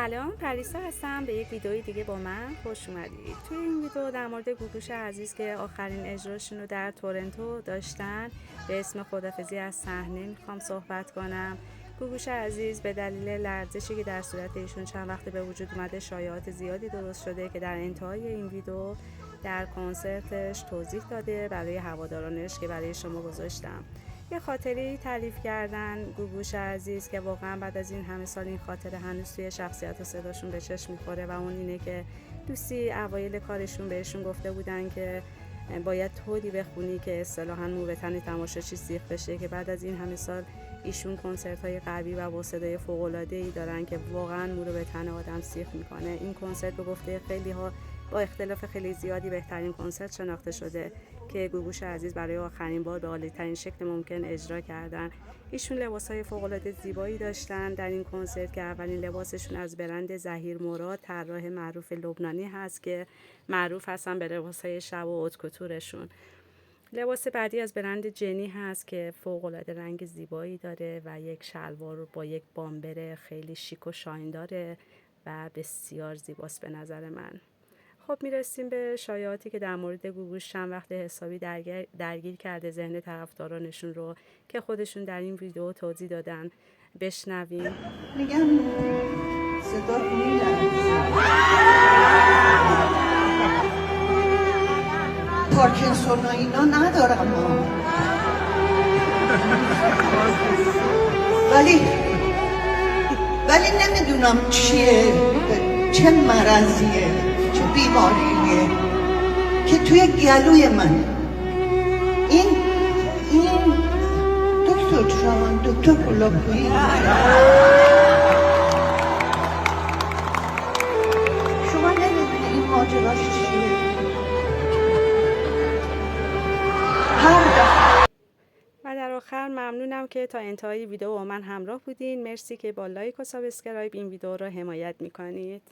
سلام، پریسا هستم. به یک ویدئوی دیگه با من خوش اومدید. توی این ویدئو در مورد گوگوش عزیز که آخرین اجراشون رو در تورنتو داشتن به اسم خدافزی از صحنه میخوام صحبت کنم. گوگوش عزیز به دلیل لرزشی که در صورت ایشون چند وقت به وجود اومده شایعات زیادی درست شده که در انتهای این ویدئو در کنسرتش توضیح داده برای هوادارانش که برای شما گذاشتم. یه خاطری تعریف کردن گوگوش عزیز که واقعا بعد از این همه سال این خاطره هنوز توی شخصیت و صداشون به چشم میخوره و اون اینه که دوستی اوایل کارشون بهشون گفته بودن که باید طوری بخونی که اصطلاحاً مو به تن تماشاچی سیخ بشه، که بعد از این همه سال ایشون کنسرت‌های قوی و با صدای فوق‌العاده‌ای دارن که واقعا مو رو به تن آدم سیخ میکنه. این کنسرت به گفته خیلی‌ها با اختلاف خیلی زیادی بهترین کنسرت شناخته شده که گوگوش عزیز برای آخرین بار به عالی‌ترین شکل ممکن اجرا کردن. ایشون لباس‌های فوق‌العاده زیبایی داشتن در این کنسرت که اولین لباسشون از برند ظهیر مراد، طراح معروف لبنانی هست که معروف هستن به لباس‌های شب و اوت‌کوتورشون. لباس بعدی از برند جنی هست که فوق‌العاده رنگ زیبایی داره و یک شلوار با یک بامبر خیلی شیک و شاین داره و بسیار زیباست به نظر من. خب میرسیم به شایعاتی که در مورد گوگوش چند وقت حسابی درگیر کرده ذهن طرفدارانشون رو که خودشون در این ویدیو توضیح دادن. بشنویم. میگم صدا میلرزه، پارکینسون و اینا ندارم ولی نمیدونم چیه، چه مرضیه، چه بیماریه که توی گلوی من. این دکتر جان، دکتر پولاپویی، شما نمیدونی این ماجراش چیه. و در آخر ممنونم که تا انتهای ویدیو با من همراه بودین. مرسی که با لایک و سابسکرایب این ویدیو رو حمایت میکنید.